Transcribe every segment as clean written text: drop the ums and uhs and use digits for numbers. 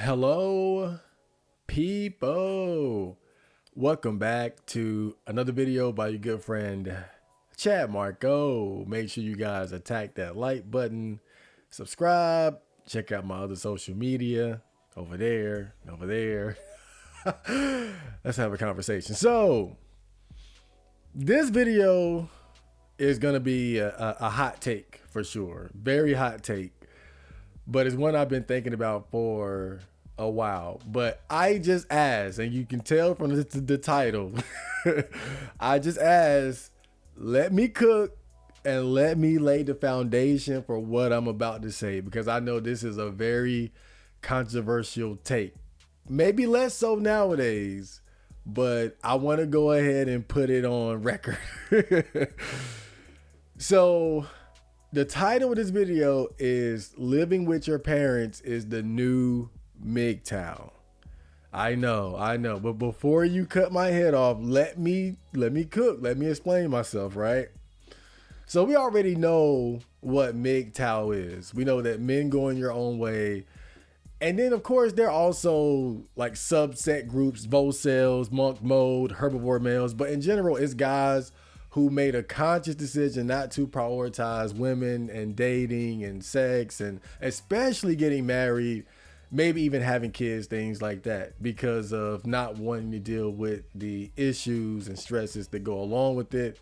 Hello, people. Welcome back to another video by your good friend, Chad Marco. Make sure you guys attack that like button, subscribe, check out my other social media over there, over there. Let's have a conversation. So, this video is going to be a hot take for sure. Very hot take. But it's one I've been thinking about for a while. But I just asked, and you can tell from the title, I just asked, let me cook and let me lay the foundation for what I'm about to say, because I know this is a very controversial take. Maybe less so nowadays, but I want to go ahead and put it on record. So, the title of this video is Living with Your Parents is the New MGTOW. I know. But before you cut my head off, let me cook. Let me explain myself, right? So we already know what MGTOW is. We know that men going your own way. And then, of course, there are also like subset groups, vocels, monk mode, herbivore males. But in general, it's guys who made a conscious decision not to prioritize women and dating and sex and especially getting married, maybe even having kids, things like that, because of not wanting to deal with the issues and stresses that go along with it,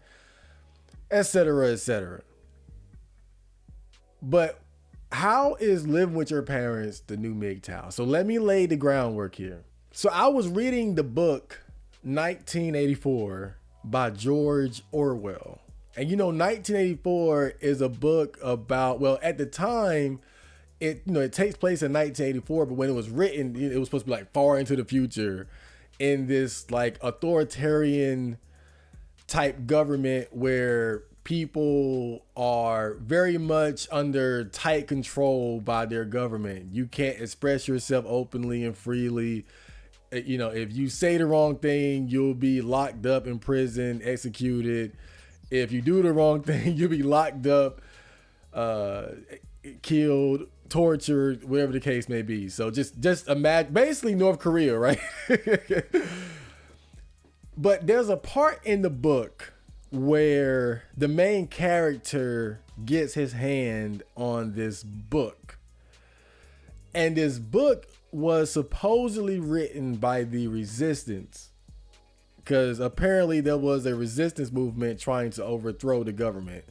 etc., etc. But how is living with your parents the new MGTOW? So let me lay the groundwork here. So I was reading the book 1984 by George Orwell. And 1984 is a book about, well, at the time, it takes place in 1984, but when it was written, it was supposed to be like far into the future in this like authoritarian type government where people are very much under tight control by their government. You can't express yourself openly and freely. If you say the wrong thing, you'll be locked up in prison, executed. If you do the wrong thing, you'll be locked up, killed, tortured, whatever the case may be. So just imagine, basically North Korea, right? But there's a part in the book where the main character gets his hand on this book. And this book was supposedly written by the resistance, because apparently there was a resistance movement trying to overthrow the government.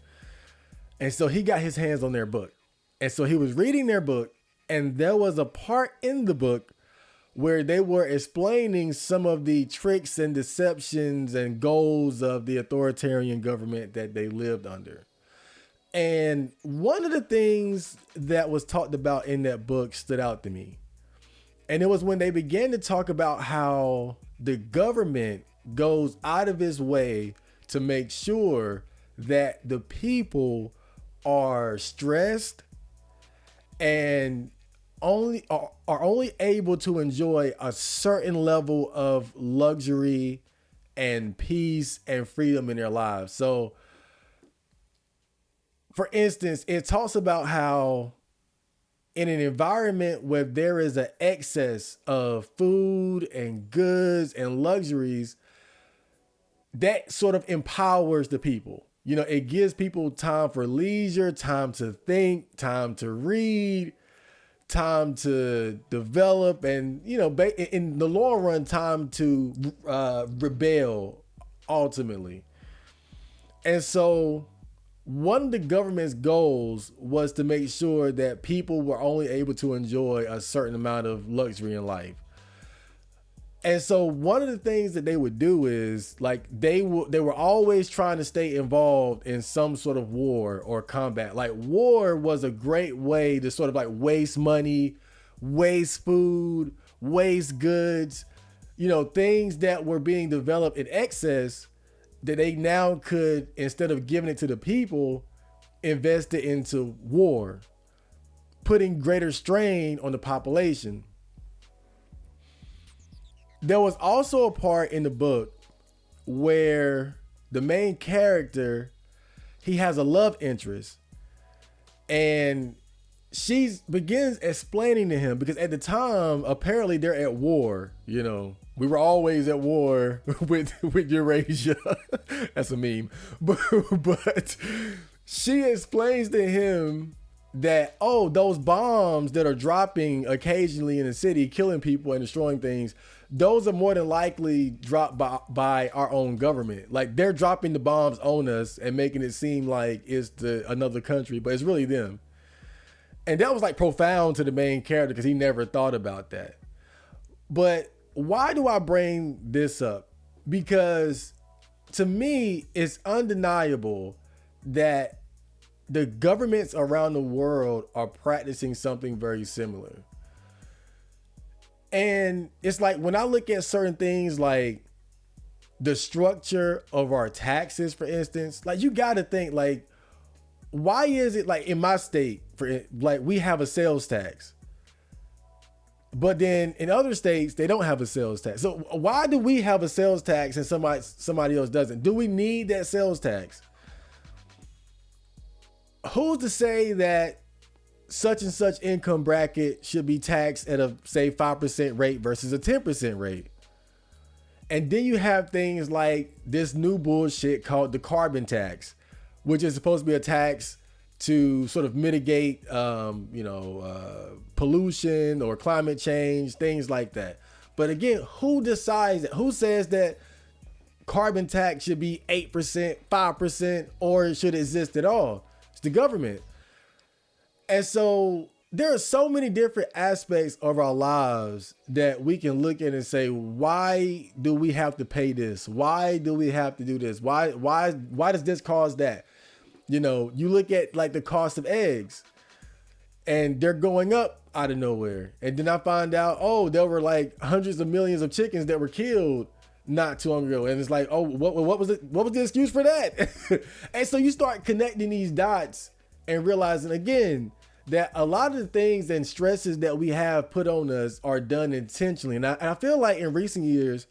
And so he got his hands on their book. And so he was reading their book, and there was a part in the book where they were explaining some of the tricks and deceptions and goals of the authoritarian government that they lived under. And one of the things that was talked about in that book stood out to me. And it was when they began to talk about how the government goes out of its way to make sure that the people are stressed and are only able to enjoy a certain level of luxury and peace and freedom in their lives. So, for instance, it talks about how in an environment where there is an excess of food and goods and luxuries, that sort of empowers the people. It gives people time for leisure, time to think, time to read, time to develop, and, in the long run, time to rebel ultimately. And so one of the government's goals was to make sure that people were only able to enjoy a certain amount of luxury in life. And so one of the things that they would do is like they were always trying to stay involved in some sort of war or combat. Like war was a great way to sort of like waste money, waste food, waste goods, things that were being developed in excess that they now could, instead of giving it to the people, invest it into war, putting greater strain on the population. There was also a part in the book where the main character, he has a love interest, and she begins explaining to him, because at the time apparently they're at war. We were always at war with Eurasia. That's a meme. But she explains to him that, oh, those bombs that are dropping occasionally in the city, killing people and destroying things, those are more than likely dropped by our own government. Like, they're dropping the bombs on us and making it seem like it's another country, but it's really them. And that was like profound to the main character because he never thought about that. But why do I bring this up? Because to me, it's undeniable that the governments around the world are practicing something very similar. And it's like when I look at certain things like the structure of our taxes, for instance, like you got to think like, why is it like in my state, for like we have a sales tax, but then in other states they don't have a sales tax? So why do we have a sales tax and somebody else doesn't? Do we need that sales tax? Who's to say that such and such income bracket should be taxed at a, say, 5% rate versus a 10% rate? And then you have things like this new bullshit called the carbon tax, which is supposed to be a tax to sort of mitigate, pollution or climate change, things like that. But again, who decides that? Who says that carbon tax should be 8%, 5%, or it should exist at all? It's the government. And so there are so many different aspects of our lives that we can look at and say, why do we have to pay this? Why do we have to do this? Why does this cause that? You look at like the cost of eggs and they're going up out of nowhere. And then I find out, oh, there were like hundreds of millions of chickens that were killed not too long ago. And it's like, oh, what was it? What was the excuse for that? And so you start connecting these dots and realizing again, that a lot of the things and stresses that we have put on us are done intentionally. And I feel like in recent years,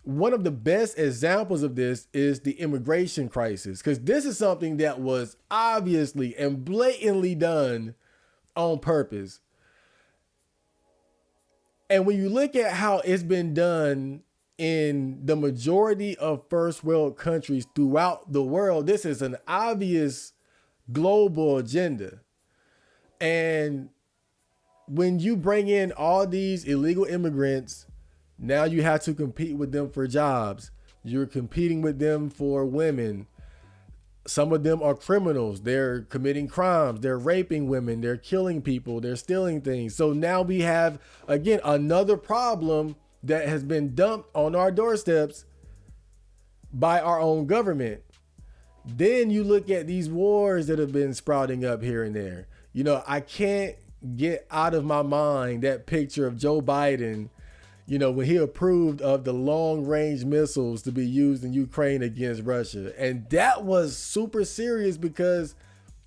one of the best examples of this is the immigration crisis, because this is something that was obviously and blatantly done on purpose. And when you look at how it's been done in the majority of first world countries throughout the world, this is an obvious global agenda. And when you bring in all these illegal immigrants, now you have to compete with them for jobs. You're competing with them for women. Some of them are criminals. They're committing crimes. They're raping women. They're killing people. They're stealing things. So now we have, again, another problem that has been dumped on our doorsteps by our own government. Then you look at these wars that have been sprouting up here and there. I can't get out of my mind that picture of Joe Biden, when he approved of the long range missiles to be used in Ukraine against Russia. And that was super serious because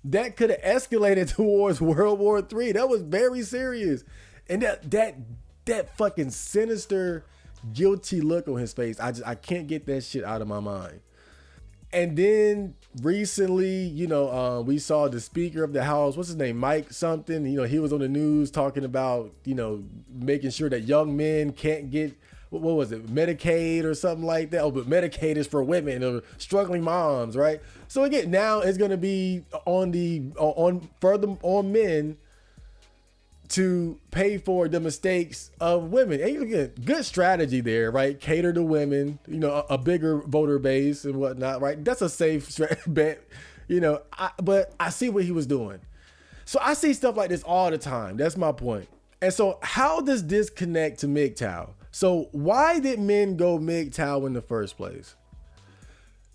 that could have escalated towards World War III. That was very serious. And that fucking sinister, guilty look on his face, I can't get that shit out of my mind. And then recently, we saw the Speaker of the House, what's his name, Mike something, he was on the news talking about, making sure that young men can't get, what was it, Medicaid or something like that. Oh, but Medicaid is for women or struggling moms, right? So again, now it's going to be on men to pay for the mistakes of women. And again, good strategy there, right? Cater to women, a bigger voter base and whatnot, right? That's a safe bet, but I see what he was doing. So I see stuff like this all the time. That's my point. And so how does this connect to MGTOW? So why did men go MGTOW in the first place?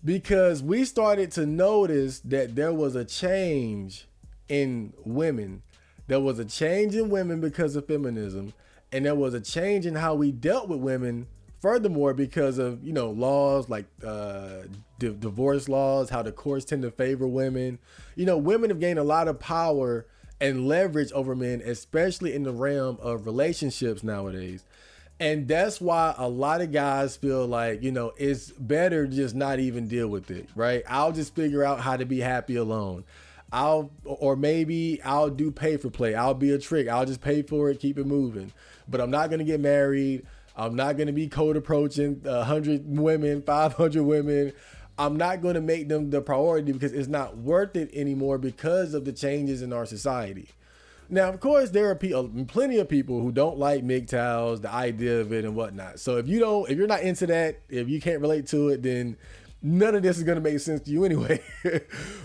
Because we started to notice that there was a change in women. There was a change in women because of feminism, and there was a change in how we dealt with women, furthermore, because of, laws like divorce laws, how the courts tend to favor women. Women have gained a lot of power and leverage over men, especially in the realm of relationships nowadays. And that's why a lot of guys feel like, it's better to just not even deal with it, right? I'll just figure out how to be happy alone. or maybe I'll do pay for play. I'll be a trick. I'll just pay for it, keep it moving. But I'm not going to get married. I'm not going to be code approaching 100 women, 500 women. I'm not going to make them the priority because it's not worth it anymore because of the changes in our society. Now, of course, there are plenty of people who don't like MGTOWs, the idea of it and whatnot. So if you're not into that, if you can't relate to it, then none of this is going to make sense to you anyway.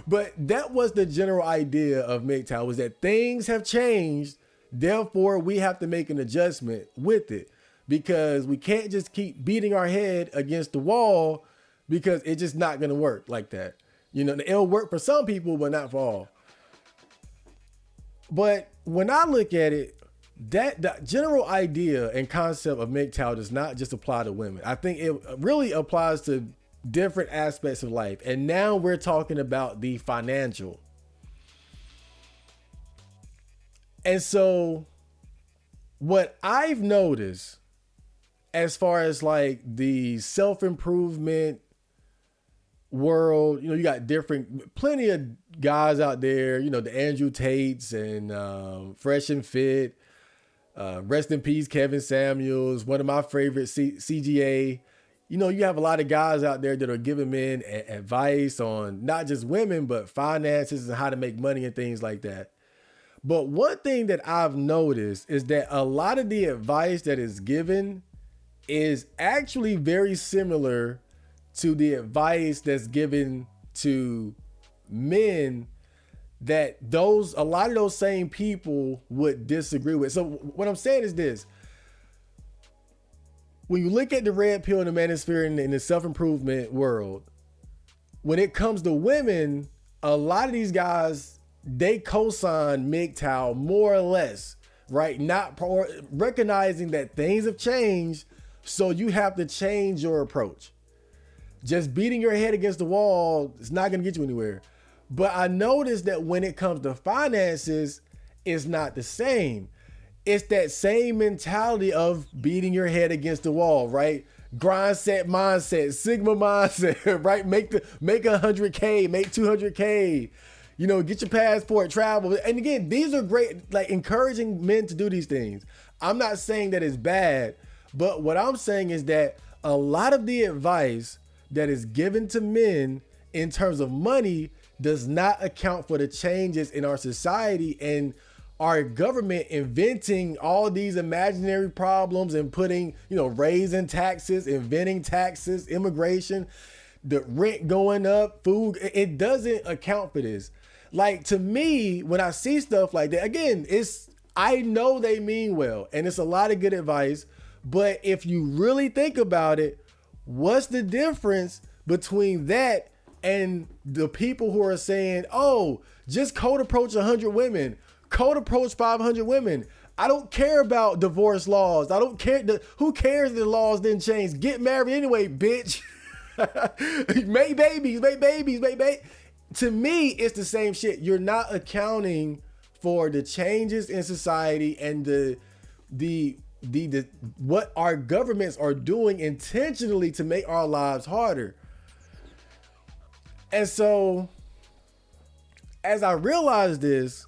But that was the general idea of MGTOW, was that things have changed. Therefore, we have to make an adjustment with it because we can't just keep beating our head against the wall because it's just not going to work like that. You know, it'll work for some people, but not for all. But when I look at it, that the general idea and concept of MGTOW does not just apply to women. I think it really applies to different aspects of life. And now we're talking about the financial. And so what I've noticed as far as like the self-improvement world, you know, you got plenty of guys out there, you know, the Andrew Tates and Fresh and Fit, rest in peace, Kevin Samuels, one of my favorite CGA. You know, you have a lot of guys out there that are giving men advice on not just women, but finances and how to make money and things like that. But one thing that I've noticed is that a lot of the advice that is given is actually very similar to the advice that's given to men that a lot of those same people would disagree with. So what I'm saying is this: when you look at the red pill and the manosphere in the self-improvement world, when it comes to women, a lot of these guys, they co-sign MGTOW more or less, right? Not recognizing that things have changed, so you have to change your approach. Just beating your head against the wall is not going to get you anywhere. But I noticed that when it comes to finances, it's not the same. It's that same mentality of beating your head against the wall, right? Grind set mindset, Sigma mindset, right? Make 100K, make 200K, you know, get your passport, travel. And again, these are great, like encouraging men to do these things. I'm not saying that it's bad, but what I'm saying is that a lot of the advice that is given to men in terms of money does not account for the changes in our society and our government inventing all these imaginary problems and putting, you know, raising taxes, inventing taxes, immigration, the rent going up, food. It doesn't account for this. Like, to me, when I see stuff like that, again, I know they mean well and it's a lot of good advice, but if you really think about it, what's the difference between that and the people who are saying, oh, just code approach 100 women, code approach 500 women. I don't care about divorce laws. I don't care. Who cares if the laws didn't change? Get married anyway, bitch. Make babies. To me, it's the same shit. You're not accounting for the changes in society and the what our governments are doing intentionally to make our lives harder. And so as I realize this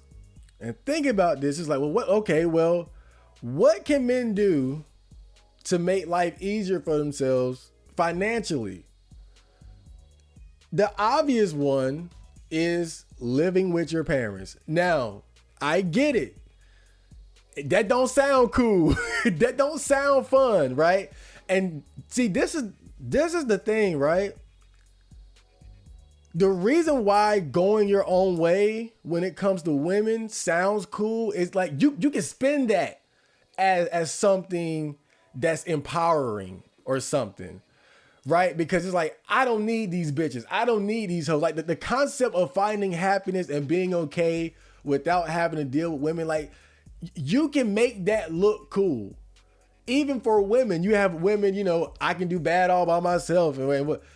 and think about this, it's like, well, what can men do to make life easier for themselves financially? The obvious one is living with your parents. Now, I get it. That don't sound cool. That don't sound fun, right? And see, this is the thing, right? The reason why going your own way when it comes to women sounds cool is like you can spin that as something that's empowering or something, right? Because it's like, I don't need these bitches. I don't need these hoes. Like the concept of finding happiness and being okay without having to deal with women, like you can make that look cool. Even for women, you have women, you know, I can do bad all by myself.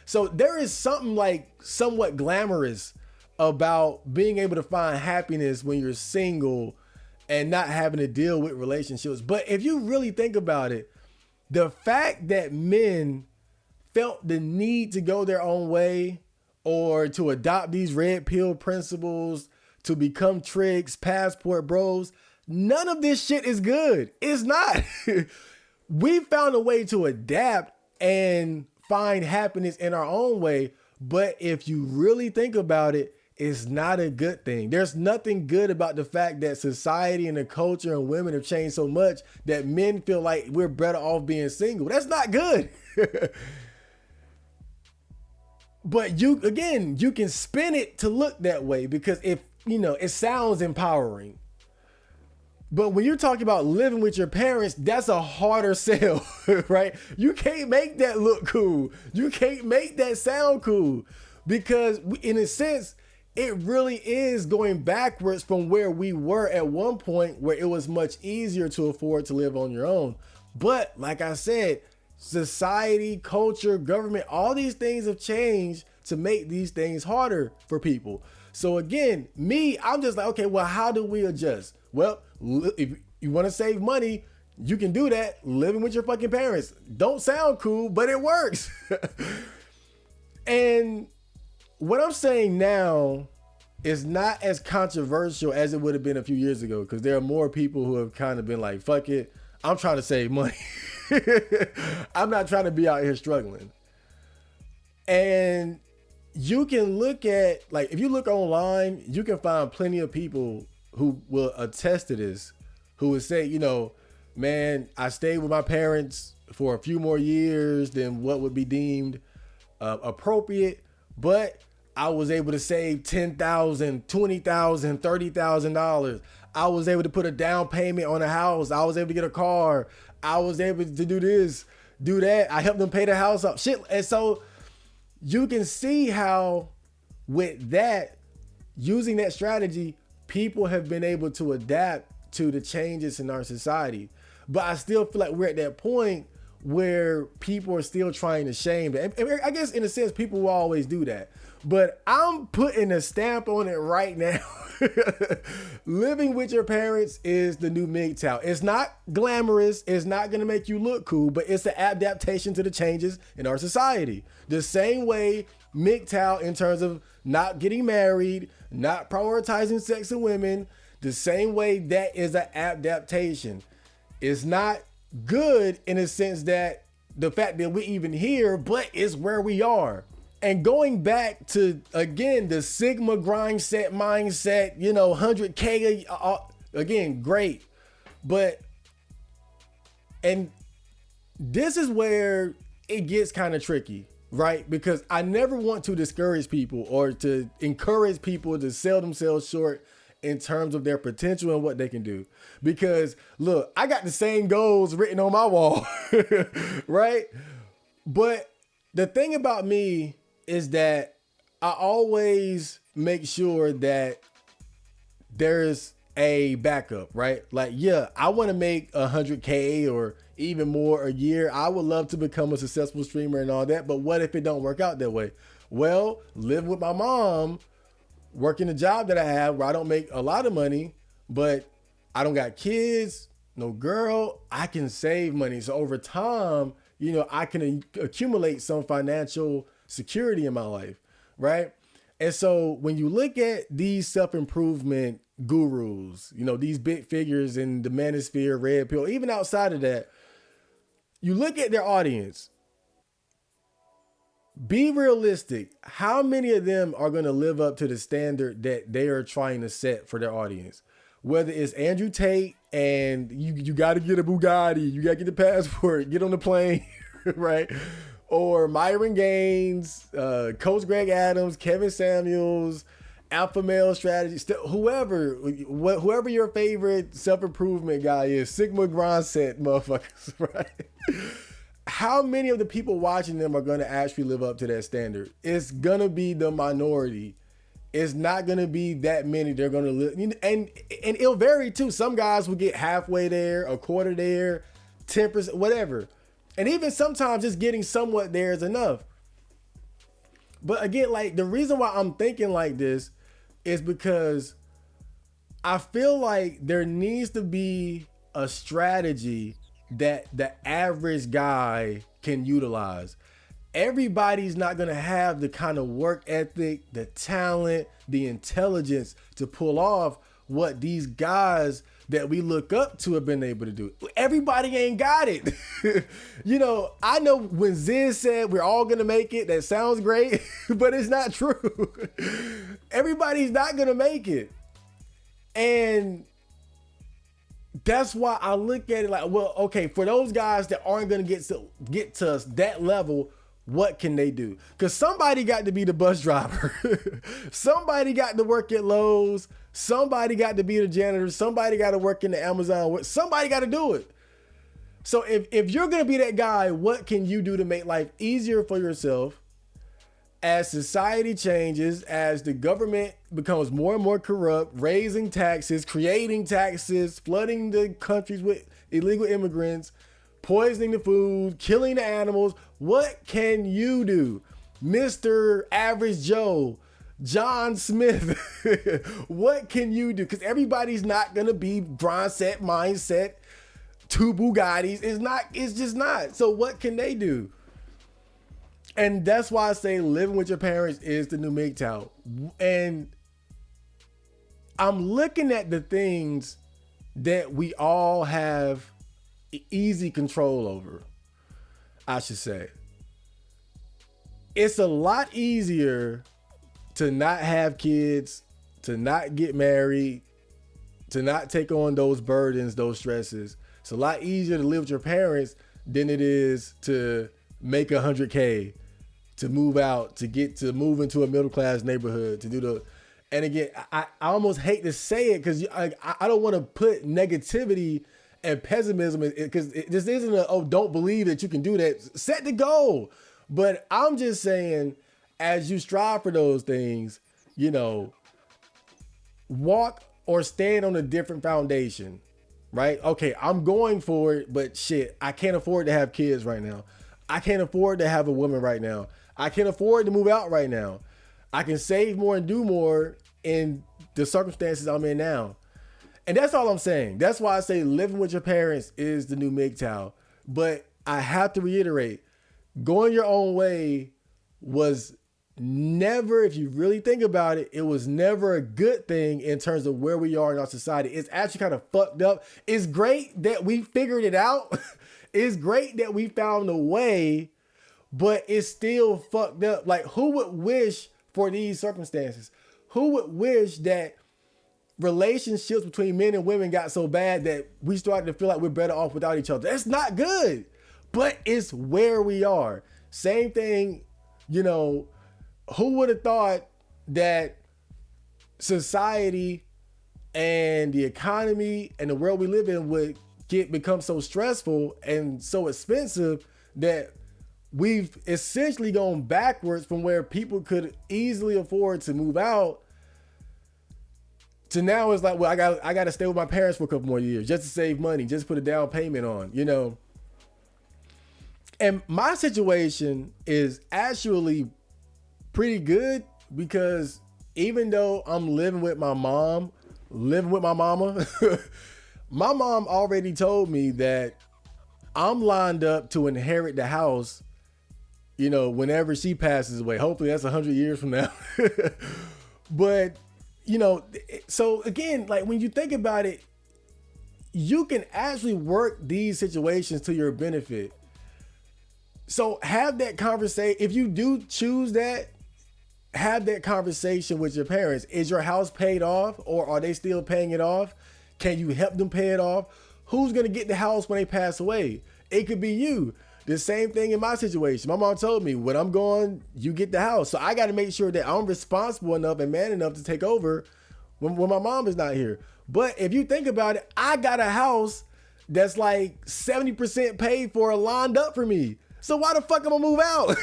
So there is something like somewhat glamorous about being able to find happiness when you're single and not having to deal with relationships. But if you really think about it, the fact that men felt the need to go their own way or to adopt these red pill principles to become tricks, passport bros. None of this shit is good. It's not. We found a way to adapt and find happiness in our own way. But if you really think about it, it's not a good thing. There's nothing good about the fact that society and the culture and women have changed so much that men feel like we're better off being single. That's not good. But you can spin it to look that way because if, it sounds empowering. But when you're talking about living with your parents, that's a harder sell, right? You can't make that look cool. You can't make that sound cool because in a sense, it really is going backwards from where we were at one point where it was much easier to afford to live on your own. But like I said, society, culture, government, all these things have changed to make these things harder for people. So again, I'm just like, okay, well, how do we adjust? Well, if you want to save money, you can do that living with your fucking parents. Don't sound cool, but it works. And what I'm saying now is not as controversial as it would have been a few years ago because there are more people who have kind of been like, fuck it, I'm trying to save money. I'm not trying to be out here struggling. And you can look at, like, if you look online, you can find plenty of people who will attest to this, who would say, man, I stayed with my parents for a few more years than what would be deemed appropriate, but I was able to save $10,000, $20,000, $30,000. I was able to put a down payment on a house. I was able to get a car. I was able to do this, do that. I helped them pay the house up. Shit. And so you can see how with that, using that strategy, people have been able to adapt to the changes in our society. But I still feel like we're at that point where people are still trying to shame that. And I guess in a sense, people will always do that. But I'm putting a stamp on it right now. Living with your parents is the new MGTOW. It's not glamorous. It's not going to make you look cool, but it's an adaptation to the changes in our society. The same way MGTOW in terms of not getting married, not prioritizing sex and women, the same way that is an adaptation. It's not good in a sense that the fact that we're even here, but it's where we are. And going back to, again, the Sigma grind set mindset, 100K, again, great. But, and this is where it gets kind of tricky, right? Because I never want to discourage people or to encourage people to sell themselves short in terms of their potential and what they can do. Because look, I got the same goals written on my wall, right? But the thing about me is that I always make sure that there's a backup, right? Like, yeah, I want to make 100K or even more a year. I would love to become a successful streamer and all that. But what if it don't work out that way? Well, live with my mom, working a job that I have where I don't make a lot of money, but I don't got kids, no girl, I can save money. So over time, I can accumulate some financial security in my life, right? And so when you look at these self-improvement gurus, these big figures in the manosphere, red pill, even outside of that, you look at their audience. Be realistic. How many of them are going to live up to the standard that they are trying to set for their audience? Whether it's Andrew Tate and you got to get a Bugatti, you got to get the passport, get on the plane, right? Or Myron Gaines, Coach Greg Adams, Kevin Samuels, Alpha Male Strategy, whoever your favorite self-improvement guy is, Sigma grind set motherfuckers, right? How many of the people watching them are going to actually live up to that standard? It's going to be the minority. It's not going to be that many. They're going to live. And it'll vary too. Some guys will get halfway there, a quarter there, 10%, whatever. And even sometimes just getting somewhat there is enough. But again, like the reason why I'm thinking like this is because I feel like there needs to be a strategy that the average guy can utilize. everybody's not going to have the kind of work ethic, the talent, the intelligence to pull off what these guys that we look up to have been able to do. Everybody ain't got it. You know, I know when Zen said we're all going to make it, that sounds great, but it's not true. Everybody's not going to make it. And that's why I look at it like, well, okay, for those guys that aren't going to get to us that level, what can they do? Because somebody got to be the bus driver. Somebody got to work at Lowe's. Somebody got to be the janitor. Somebody got to work in the Amazon. Somebody got to do it. So if you're going to be that guy, what can you do to make life easier for yourself as society changes, as the government becomes more and more corrupt, raising taxes, creating taxes, flooding the countries with illegal immigrants, poisoning the food, killing the animals? What can you do? Mr. Average Joe, John Smith, what can you do? Because everybody's not going to be Brian set, mindset, 2 Bugattis. It's just not. So what can they do? And that's why I say living with your parents is the new MGTOW. And I'm looking at the things that we all have easy control over, I should say. It's a lot easier to not have kids, to not get married, to not take on those burdens, those stresses. It's a lot easier to live with your parents than it is to make 100K, to move out, to move into a middle-class neighborhood, to do the, and again, I almost hate to say it because I don't want to put negativity and pessimism, because this isn't don't believe that you can do that. Set the goal. But I'm just saying, as you strive for those things, you know, walk or stand on a different foundation, right? Okay, I'm going for it, but shit, I can't afford to have kids right now. I can't afford to have a woman right now. I can't afford to move out right now. I can save more and do more in the circumstances I'm in now. And that's all I'm saying. That's why I say living with your parents is the new MGTOW. But I have to reiterate, going your own way was never, if you really think about it, it was never a good thing in terms of where we are in our society. It's actually kind of fucked up. It's great that we figured it out. It's great that we found a way, but it's still fucked up. Like, who would wish for these circumstances? Who would wish that relationships between men and women got so bad that we started to feel like we're better off without each other? That's not good, but it's where we are. Same thing, you know, who would have thought that society and the economy and the world we live in would become so stressful and so expensive that we've essentially gone backwards from where people could easily afford to move out to now it's like, well, I got to stay with my parents for a couple more years just to save money, just put a down payment on, you know. And my situation is actually pretty good because even though I'm living with my mama, my mom already told me that I'm lined up to inherit the house, you know, whenever she passes away. Hopefully that's 100 years from now. But, you know, so again, like when you think about it, you can actually work these situations to your benefit. So have that conversation. If you do choose that, have that conversation with your parents. Is your house paid off or are they still paying it off? Can you help them pay it off? Who's going to get the house when they pass away? It could be you. The same thing in my situation. My mom told me, when I'm gone, you get the house. So I got to make sure that I'm responsible enough and man enough to take over when my mom is not here. But if you think about it, I got a house that's like 70% paid for, lined up for me. So why the fuck am I move out?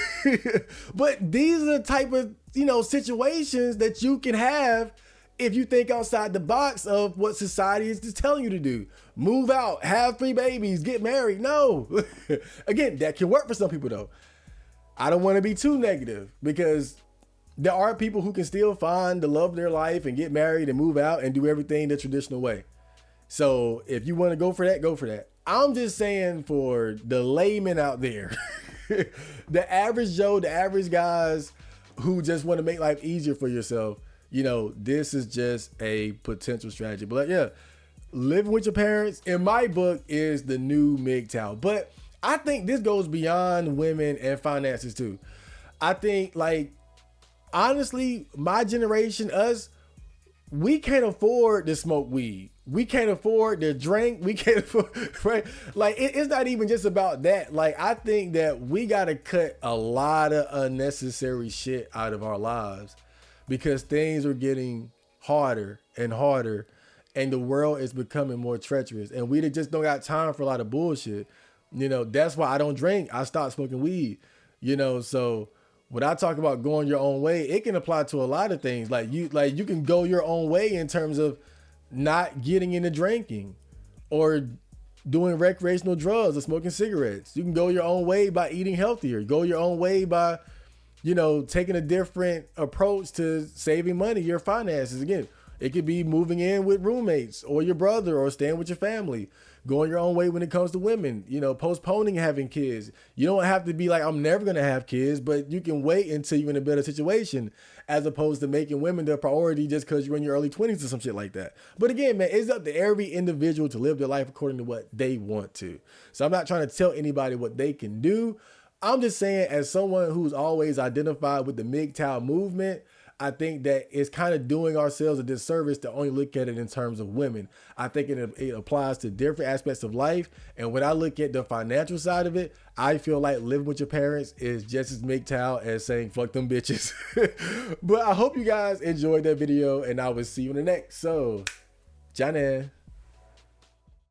But these are the type of, you know, situations that you can have if you think outside the box of what society is just telling you to do. Move out, have 3 babies, get married. No. Again, that can work for some people though. I don't want to be too negative because there are people who can still find the love of their life and get married and move out and do everything the traditional way. So if you want to go for that, go for that. I'm just saying for the layman out there, The average Joe, the average guys who just want to make life easier for yourself, this is just a potential strategy. But yeah, living with your parents, in my book, is the new MGTOW. But I think this goes beyond women and finances too. I think, like, honestly, my generation, us, we can't afford to smoke weed. We can't afford to drink. We can't afford, right? Like, it's not even just about that. Like, I think that we got to cut a lot of unnecessary shit out of our lives because things are getting harder and harder and the world is becoming more treacherous. And we just don't got time for a lot of bullshit. That's why I don't drink. I stopped smoking weed, so when I talk about going your own way, it can apply to a lot of things. Like you can go your own way in terms of not getting into drinking or doing recreational drugs or smoking cigarettes. You can go your own way by eating healthier. Go your own way by, taking a different approach to saving money, your finances. Again, it could be moving in with roommates or your brother or staying with your family. Going your own way when it comes to women, postponing having kids. You don't have to be like, I'm never going to have kids, but you can wait until you're in a better situation as opposed to making women the priority just because you're in your early 20s or some shit like that. But again, man, it's up to every individual to live their life according to what they want to. So I'm not trying to tell anybody what they can do. I'm just saying, as someone who's always identified with the MGTOW movement, I think that it's kind of doing ourselves a disservice to only look at it in terms of women. I think it applies to different aspects of life. And when I look at the financial side of it, I feel like living with your parents is just as MGTOW as saying fuck them bitches. But I hope you guys enjoyed that video and I will see you in the next. So, Johnny.